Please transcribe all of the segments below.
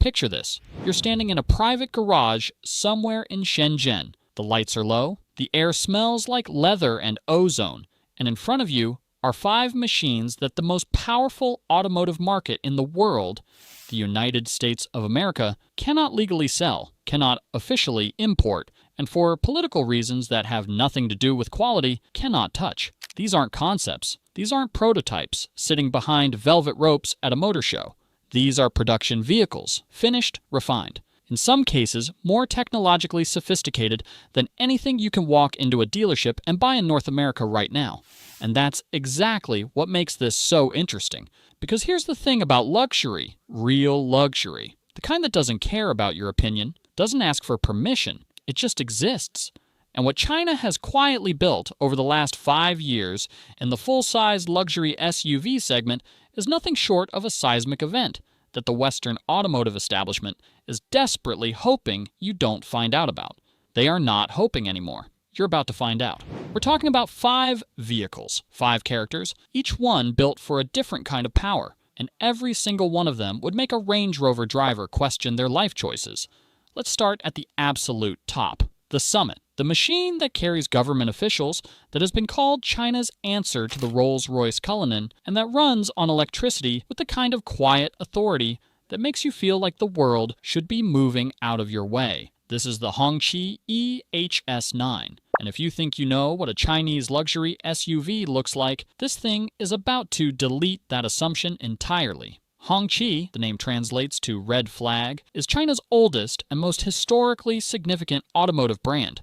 Picture this. You're standing in a private garage somewhere in Shenzhen. The lights are low, the air smells like leather and ozone, and in front of you are 5 machines that the most powerful automotive market in the world, the United States of America, cannot legally sell, cannot officially import, and for political reasons that have nothing to do with quality, cannot touch. These aren't concepts. These aren't prototypes sitting behind velvet ropes at a motor show. These are production vehicles, finished, refined. In some cases, more technologically sophisticated than anything you can walk into a dealership and buy in North America right now. And that's exactly what makes this so interesting. Because here's the thing about luxury, real luxury. The kind that doesn't care about your opinion, doesn't ask for permission, it just exists. And what China has quietly built over the last 5 years in the full-size luxury SUV segment is nothing short of a seismic event that the Western automotive establishment is desperately hoping you don't find out about. They are not hoping anymore. You're about to find out. We're talking about 5 vehicles, 5 characters, each one built for a different kind of power, and every single one of them would make a Range Rover driver question their life choices. Let's start at the absolute top, the Summit, the machine that carries government officials, that has been called China's answer to the Rolls-Royce Cullinan, and that runs on electricity with the kind of quiet authority that makes you feel like the world should be moving out of your way. This is the Hongqi E-HS9. And if you think you know what a Chinese luxury SUV looks like, this thing is about to delete that assumption entirely. Hongqi, the name translates to red flag, is China's oldest and most historically significant automotive brand.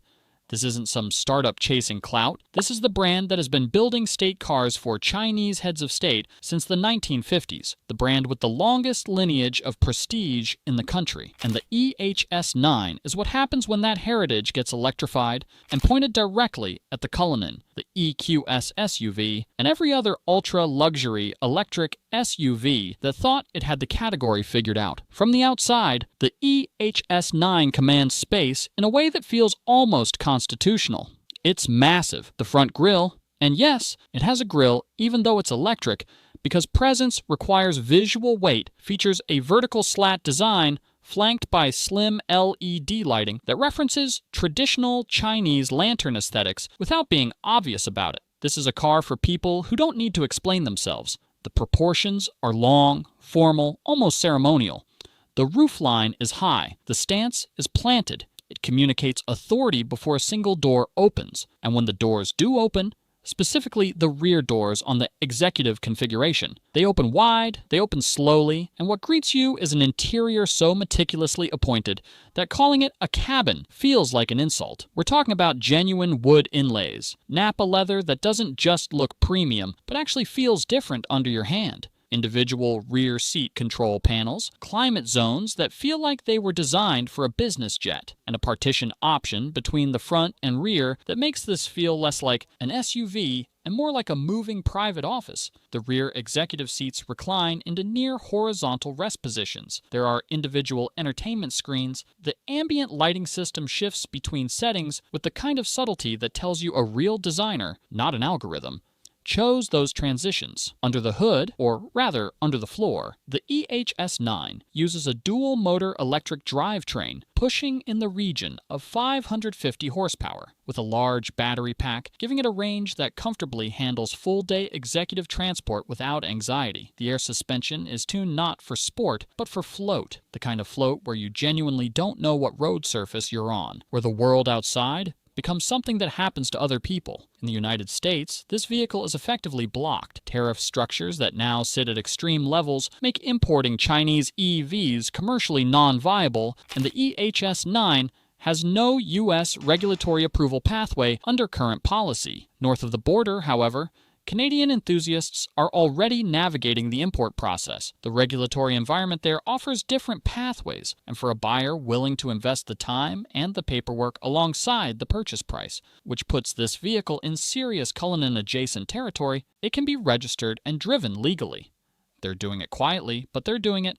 This isn't some startup chasing clout. This is the brand that has been building state cars for Chinese heads of state since the 1950s, the brand with the longest lineage of prestige in the country. And the EHS9 is what happens when that heritage gets electrified and pointed directly at the Cullinan, the EQS SUV, and every other ultra-luxury electric SUV that thought it had the category figured out. From the outside, the EHS9 commands space in a way that feels almost constitutional. It's massive, the front grille, and yes, it has a grille even though it's electric, because presence requires visual weight, features a vertical slat design flanked by slim LED lighting that references traditional Chinese lantern aesthetics without being obvious about it. This is a car for people who don't need to explain themselves. The proportions are long, formal, almost ceremonial. The roofline is high. The stance is planted. It communicates authority before a single door opens. And when the doors do open, specifically the rear doors on the executive configuration, they open wide, they open slowly, and what greets you is an interior so meticulously appointed that calling it a cabin feels like an insult. We're talking about genuine wood inlays, Nappa leather that doesn't just look premium, but actually feels different under your hand. Individual rear seat control panels, climate zones that feel like they were designed for a business jet, and a partition option between the front and rear that makes this feel less like an SUV and more like a moving private office. The rear executive seats recline into near horizontal rest positions. There are individual entertainment screens. The ambient lighting system shifts between settings with the kind of subtlety that tells you a real designer, not an algorithm, chose those transitions. Under the hood, or rather under the floor, the EHS9 uses a dual-motor electric drivetrain pushing in the region of 550 horsepower, with a large battery pack giving it a range that comfortably handles full-day executive transport without anxiety. The air suspension is tuned not for sport, but for float, the kind of float where you genuinely don't know what road surface you're on, where the world outside becomes something that happens to other people. In the United States, this vehicle is effectively blocked. Tariff structures that now sit at extreme levels make importing Chinese EVs commercially non-viable, and the EHS9 has no U.S. regulatory approval pathway under current policy. North of the border, however, Canadian enthusiasts are already navigating the import process. The regulatory environment there offers different pathways, and for a buyer willing to invest the time and the paperwork alongside the purchase price, which puts this vehicle in serious Cullinan-adjacent territory, it can be registered and driven legally. They're doing it quietly, but they're doing it.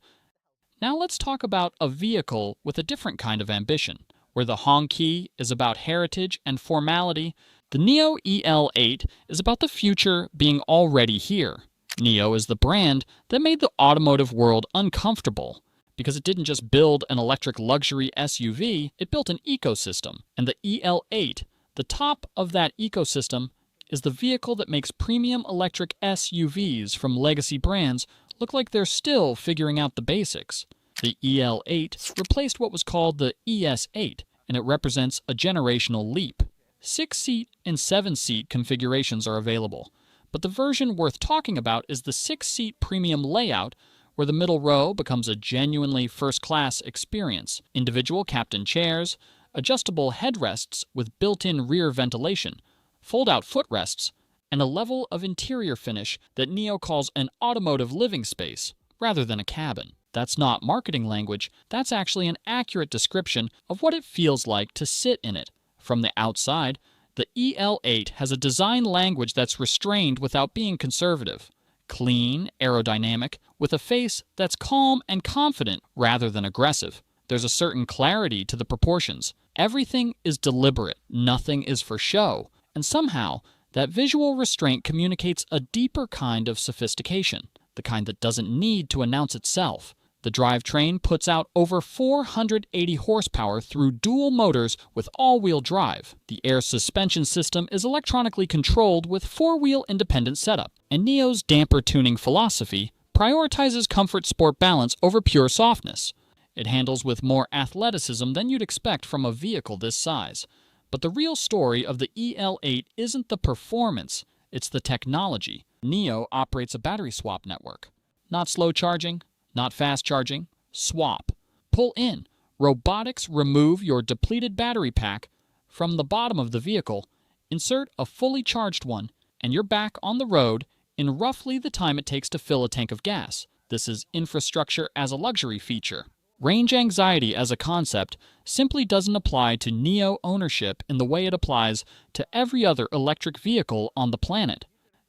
Now let's talk about a vehicle with a different kind of ambition. Where the Hongqi is about heritage and formality, the Nio EL8 is about the future being already here. Nio is the brand that made the automotive world uncomfortable, Because it didn't just build an electric luxury SUV, it built an ecosystem. And the EL8, the top of that ecosystem, is the vehicle that makes premium electric SUVs from legacy brands look like they're still figuring out the basics. The EL8 replaced what was called the ES8, and it represents a generational leap. 6-seat and 7-seat configurations are available, but the version worth talking about is the 6-seat premium layout, where the middle row becomes a genuinely first-class experience. Individual captain chairs, adjustable headrests with built-in rear ventilation, fold-out footrests, and a level of interior finish that Nio calls an automotive living space rather than a cabin. That's not marketing language, that's actually an accurate description of what it feels like to sit in it. From the outside, the EL8 has a design language that's restrained without being conservative. Clean, aerodynamic, with a face that's calm and confident rather than aggressive. There's a certain clarity to the proportions. Everything is deliberate, nothing is for show, and somehow that visual restraint communicates a deeper kind of sophistication, the kind that doesn't need to announce itself. The drivetrain puts out over 480 horsepower through dual motors with all-wheel drive. The air suspension system is electronically controlled with 4-wheel independent setup. And Nio's damper tuning philosophy prioritizes comfort-sport balance over pure softness. It handles with more athleticism than you'd expect from a vehicle this size. But the real story of the EL8 isn't the performance, it's the technology. Nio operates a battery swap network. Not slow charging, not fast charging, swap. Pull in. Robotics remove your depleted battery pack from the bottom of the vehicle, insert a fully charged one, and you're back on the road in roughly the time it takes to fill a tank of gas. This is infrastructure as a luxury feature. Range anxiety as a concept simply doesn't apply to Nio ownership in the way it applies to every other electric vehicle on the planet.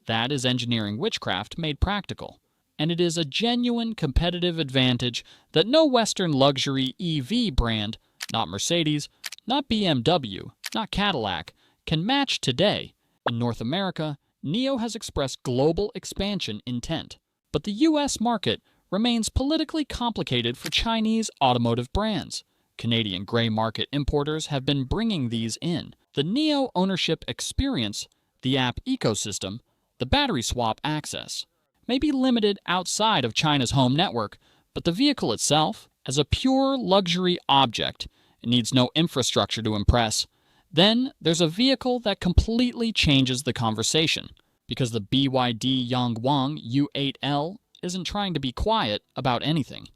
That is engineering witchcraft made practical. And it is a genuine competitive advantage that no Western luxury EV brand, not Mercedes, not BMW, not Cadillac, can match today. In North America, Nio has expressed global expansion intent. But the US market remains politically complicated for Chinese automotive brands. Canadian gray market importers have been bringing these in. The Nio ownership experience, the app ecosystem, the battery swap access may be limited outside of China's home network, but the vehicle itself, as a pure luxury object, it needs no infrastructure to impress. Then there's a vehicle that completely changes the conversation, because the BYD Yangwang U8L isn't trying to be quiet about anything.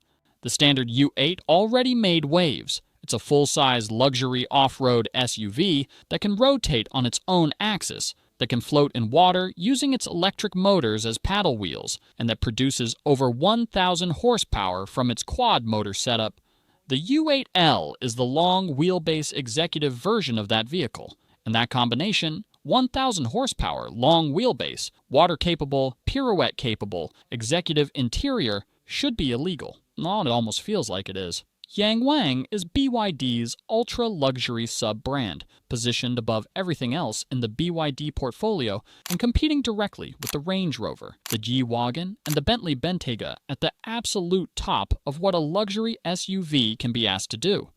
The standard U8 already made waves. It's a full-size luxury off-road SUV that can rotate on its own axis, that can float in water using its electric motors as paddle wheels, and that produces over 1,000 horsepower from its quad motor setup. The U8L is the long wheelbase executive version of that vehicle, and that combination, 1,000 horsepower, long wheelbase, water-capable, pirouette-capable, executive interior, should be illegal. Well, it almost feels like it is. Yangwang is BYD's ultra-luxury sub-brand, positioned above everything else in the BYD portfolio and competing directly with the Range Rover, the G-Wagon, and the Bentley Bentayga at the absolute top of what a luxury SUV can be asked to do.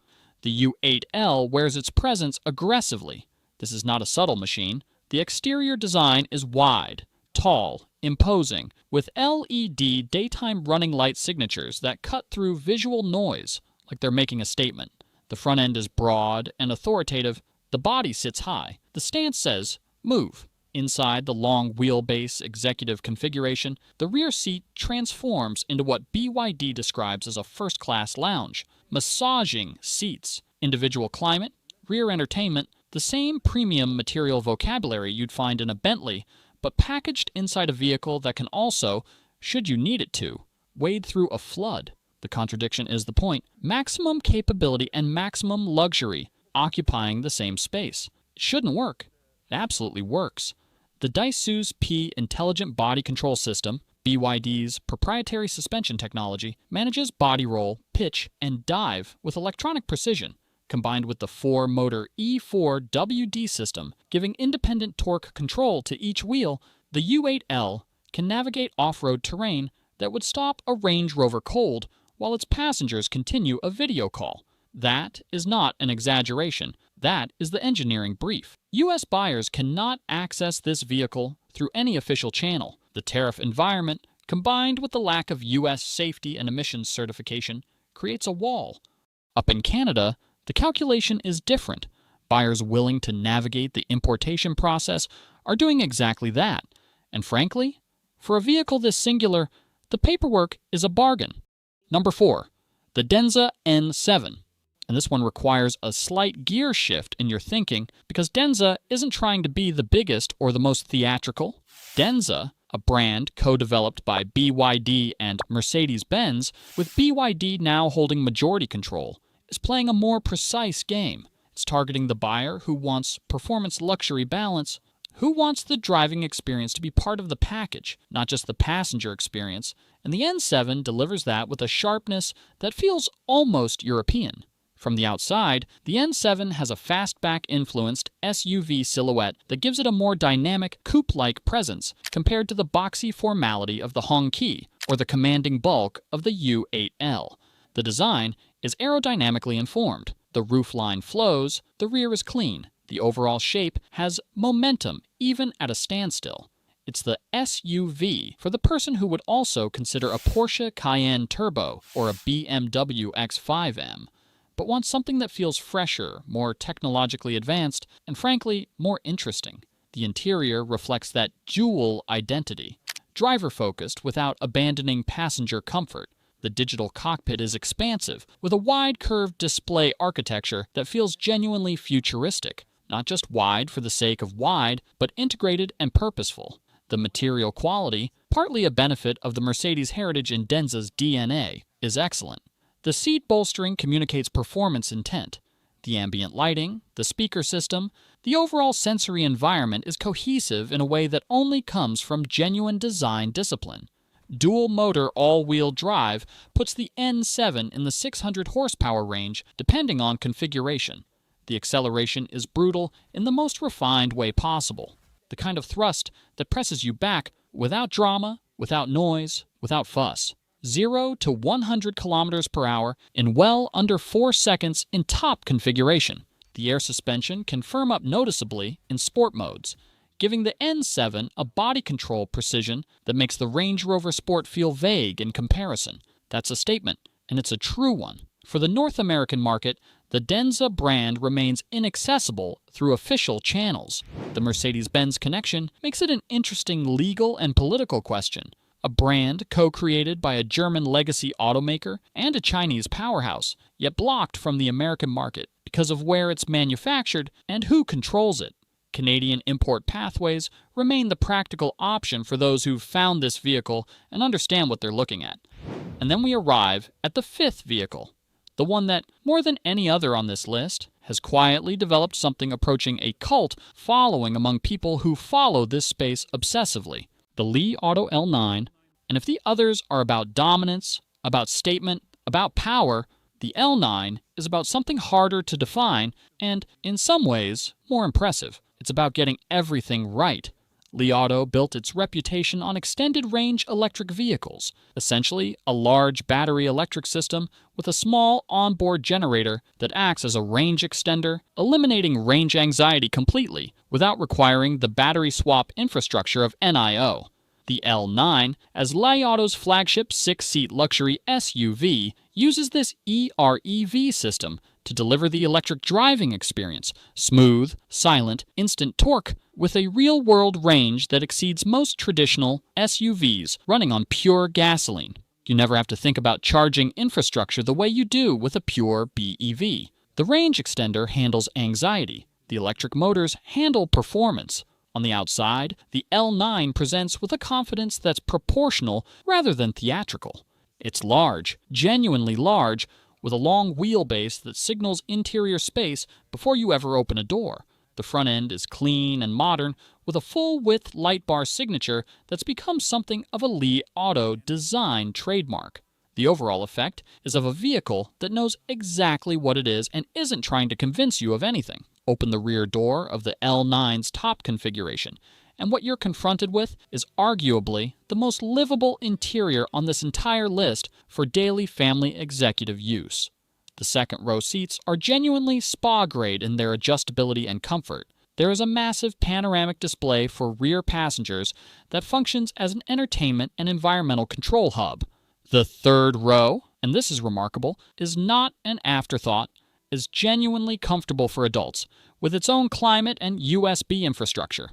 The U8L wears its presence aggressively. This is not a subtle machine. The exterior design is wide, tall, imposing, with LED daytime running light signatures that cut through visual noise, like they're making a statement. The front end is broad and authoritative. The body sits high. The stance says, move. Inside the long wheelbase executive configuration, the rear seat transforms into what BYD describes as a first-class lounge. Massaging seats, individual climate, rear entertainment, the same premium material vocabulary you'd find in a Bentley, but packaged inside a vehicle that can also, should you need it to, wade through a flood. The contradiction is the point. Maximum capability and maximum luxury occupying the same space. It shouldn't work. It absolutely works. The Daisu's P Intelligent Body Control System, BYD's proprietary suspension technology, manages body roll, pitch, and dive with electronic precision, combined with the 4-motor E4 WD system, giving independent torque control to each wheel. The U8L can navigate off-road terrain that would stop a Range Rover cold while its passengers continue a video call. That is not an exaggeration. That is the engineering brief. U.S. buyers cannot access this vehicle through any official channel. The tariff environment, combined with the lack of U.S. safety and emissions certification, creates a wall. Up in Canada, the calculation is different. Buyers willing to navigate the importation process are doing exactly that. And frankly, for a vehicle this singular, the paperwork is a bargain. Number 4. The Denza N7. And this one requires a slight gear shift in your thinking because Denza isn't trying to be the biggest or the most theatrical. Denza, a brand co-developed by BYD and Mercedes-Benz, with BYD now holding majority control, is playing a more precise game. It's targeting the buyer who wants performance luxury balance, who wants the driving experience to be part of the package, not just the passenger experience, and the N7 delivers that with a sharpness that feels almost European. From the outside, the N7 has a fastback-influenced SUV silhouette that gives it a more dynamic, coupe-like presence compared to the boxy formality of the Hongqi or the commanding bulk of the U8L. The design is aerodynamically informed. The roofline flows, the rear is clean. The overall shape has momentum even at a standstill. It's the SUV for the person who would also consider a Porsche Cayenne Turbo or a BMW X5M, but wants something that feels fresher, more technologically advanced, and frankly, more interesting. The interior reflects that dual identity, driver-focused without abandoning passenger comfort. The digital cockpit is expansive, with a wide curved display architecture that feels genuinely futuristic. Not just wide for the sake of wide, but integrated and purposeful. The material quality, partly a benefit of the Mercedes heritage in Denza's DNA, is excellent. The seat bolstering communicates performance intent. The ambient lighting, the speaker system, the overall sensory environment is cohesive in a way that only comes from genuine design discipline. Dual-motor all-wheel drive puts the N7 in the 600 horsepower range depending on configuration. The acceleration is brutal in the most refined way possible, the kind of thrust that presses you back without drama, without noise, without fuss. 0 to 100 kilometers per hour in well under 4 seconds in top configuration. The air suspension can firm up noticeably in sport modes, giving the N7 a body control precision that makes the Range Rover Sport feel vague in comparison. That's a statement, and it's a true one. For the North American market, the Denza brand remains inaccessible through official channels. The Mercedes-Benz connection makes it an interesting legal and political question. A brand co-created by a German legacy automaker and a Chinese powerhouse, yet blocked from the American market because of where it's manufactured and who controls it. Canadian import pathways remain the practical option for those who've found this vehicle and understand what they're looking at. And then we arrive at the 5th vehicle, the one that, more than any other on this list, has quietly developed something approaching a cult following among people who follow this space obsessively, the Li Auto L9. And if the others are about dominance, about statement, about power, the L9 is about something harder to define and, in some ways, more impressive. It's about getting everything right. Li Auto built its reputation on extended-range electric vehicles, essentially a large battery electric system with a small onboard generator that acts as a range extender, eliminating range anxiety completely without requiring the battery swap infrastructure of NIO. The L9, as Li Auto's flagship 6-seat luxury SUV, uses this eREV system to deliver the electric driving experience, smooth, silent, instant torque, with a real-world range that exceeds most traditional SUVs running on pure gasoline. You never have to think about charging infrastructure the way you do with a pure BEV. The range extender handles anxiety. The electric motors handle performance. On the outside, the L9 presents with a confidence that's proportional rather than theatrical. It's large, genuinely large, with a long wheelbase that signals interior space before you ever open a door. The front end is clean and modern, with a full-width light bar signature that's become something of a Li Auto design trademark. The overall effect is of a vehicle that knows exactly what it is and isn't trying to convince you of anything. Open the rear door of the L9's top configuration, and what you're confronted with is arguably the most livable interior on this entire list for daily family executive use. The second row seats are genuinely spa-grade in their adjustability and comfort. There is a massive panoramic display for rear passengers that functions as an entertainment and environmental control hub. The third row, and this is remarkable, is not an afterthought, is genuinely comfortable for adults, with its own climate and USB infrastructure.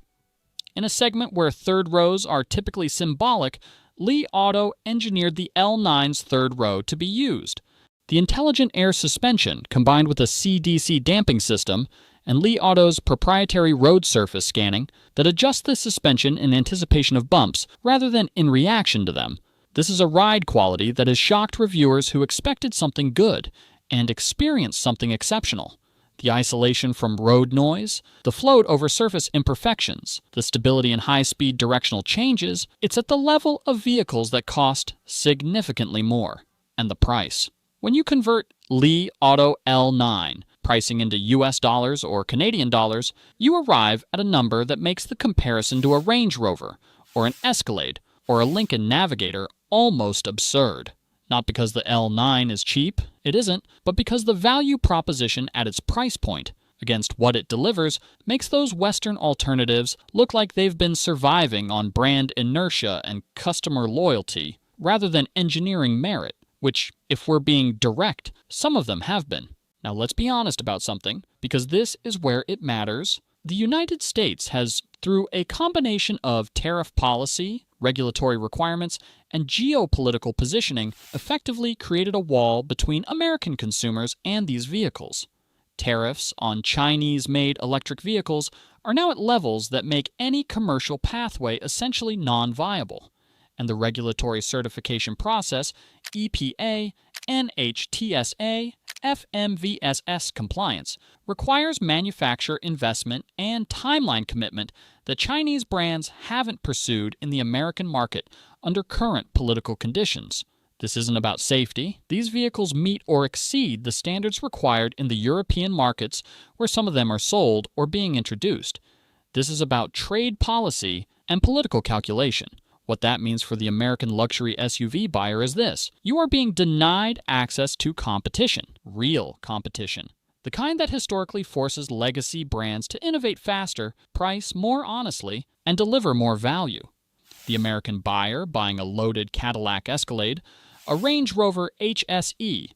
In a segment where third rows are typically symbolic, Li Auto engineered the L9's third row to be used. The intelligent air suspension, combined with a CDC damping system, and Li Auto's proprietary road surface scanning that adjusts the suspension in anticipation of bumps rather than in reaction to them. This is a ride quality that has shocked reviewers who expected something good and experienced something exceptional. The isolation from road noise, the float over surface imperfections, the stability and high-speed directional changes, it's at the level of vehicles that cost significantly more. And the price. When you convert Li Auto L9 pricing into US dollars or Canadian dollars, you arrive at a number that makes the comparison to a Range Rover, or an Escalade, or a Lincoln Navigator almost absurd. Not because the L9 is cheap, it isn't, but because the value proposition at its price point, against what it delivers, makes those Western alternatives look like they've been surviving on brand inertia and customer loyalty, rather than engineering merit, which, if we're being direct, some of them have been. Now let's be honest about something, because this is where it matters. The United States has, through a combination of tariff policy, regulatory requirements, and geopolitical positioning, effectively created a wall between American consumers and these vehicles. Tariffs on Chinese-made electric vehicles are now at levels that make any commercial pathway essentially non-viable, and the regulatory certification process, EPA, NHTSA, FMVSS compliance, requires manufacturer investment and timeline commitment that Chinese brands haven't pursued in the American market under current political conditions. This isn't about safety. These vehicles meet or exceed the standards required in the European markets where some of them are sold or being introduced. This is about trade policy and political calculation. What that means for the American luxury SUV buyer is this: you are being denied access to competition, real competition. The kind that historically forces legacy brands to innovate faster, price more honestly, and deliver more value. The American buyer buying a loaded Cadillac Escalade, a Range Rover HSE,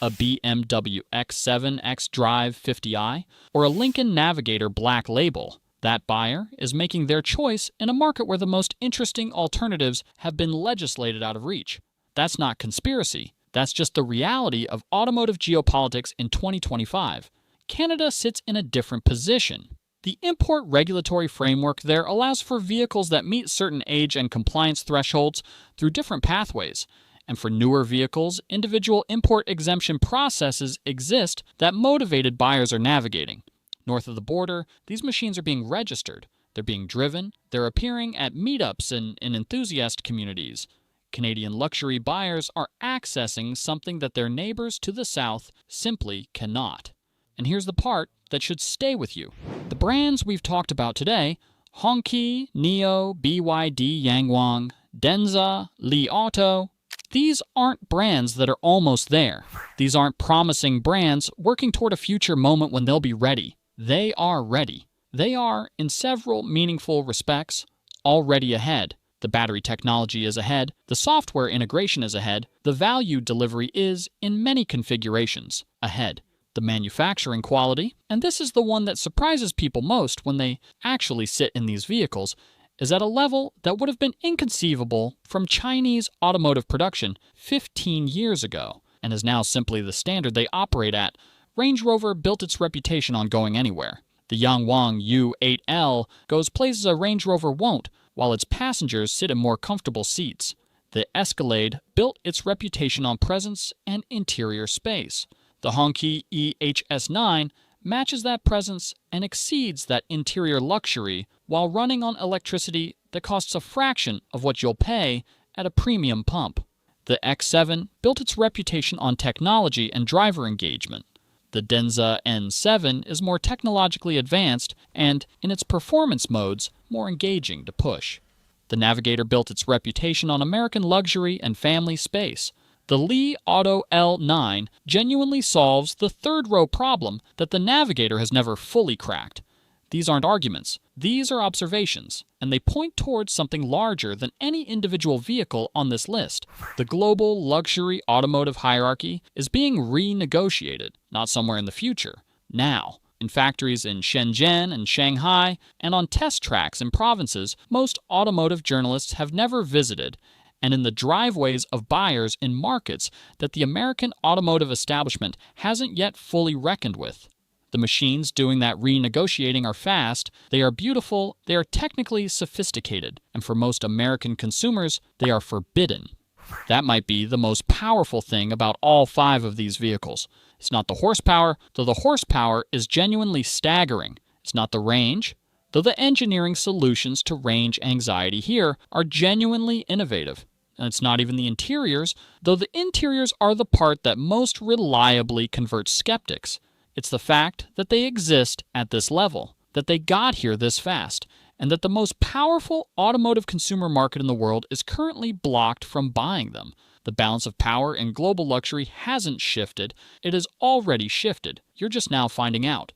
a BMW X7 xDrive 50i, or a Lincoln Navigator Black Label. That buyer is making their choice in a market where the most interesting alternatives have been legislated out of reach. That's not conspiracy. That's just the reality of automotive geopolitics in 2025. Canada sits in a different position. The import regulatory framework there allows for vehicles that meet certain age and compliance thresholds through different pathways. And for newer vehicles, individual import exemption processes exist that motivated buyers are navigating. North of the border, these machines are being registered. They're being driven. They're appearing at meetups and in enthusiast communities. Canadian luxury buyers are accessing something that their neighbors to the south simply cannot. And here's the part that should stay with you. The brands we've talked about today, Hongqi, Nio, BYD Yangwang, Denza, Li Auto, these aren't brands that are almost there. These aren't promising brands working toward a future moment when they'll be ready. They are ready. They are, in several meaningful respects, already ahead. The battery technology is ahead, the software integration is ahead, the value delivery is, in many configurations, ahead. The manufacturing quality, and this is the one that surprises people most when they actually sit in these vehicles, is at a level that would have been inconceivable from Chinese automotive production 15 years ago, and is now simply the standard they operate at. Range Rover built its reputation on going anywhere. The Yangwang U8L goes places a Range Rover won't, while its passengers sit in more comfortable seats. The Escalade built its reputation on presence and interior space. The Hongqi E-HS9 matches that presence and exceeds that interior luxury while running on electricity that costs a fraction of what you'll pay at a premium pump. The X7 built its reputation on technology and driver engagement. The The Denza N7 is more technologically advanced and, in its performance modes, more engaging to push. The Navigator built its reputation on American luxury and family space. The Li Auto L9 genuinely solves the third-row problem that the Navigator has never fully cracked. These aren't arguments. These are observations, and they point towards something larger than any individual vehicle on this list. The global luxury automotive hierarchy is being renegotiated, not somewhere in the future, now. In factories in Shenzhen and Shanghai, and on test tracks in provinces most automotive journalists have never visited, and in the driveways of buyers in markets that the American automotive establishment hasn't yet fully reckoned with. The machines doing that renegotiating are fast, they are beautiful, they are technically sophisticated, and for most American consumers, they are forbidden. That might be the most powerful thing about all 5 of these vehicles. It's not the horsepower, though the horsepower is genuinely staggering. It's not the range, though the engineering solutions to range anxiety here are genuinely innovative. And it's not even the interiors, though the interiors are the part that most reliably converts skeptics. It's the fact that they exist at this level, that they got here this fast, and that the most powerful automotive consumer market in the world is currently blocked from buying them. The balance of power in global luxury hasn't shifted. It has already shifted. You're just now finding out.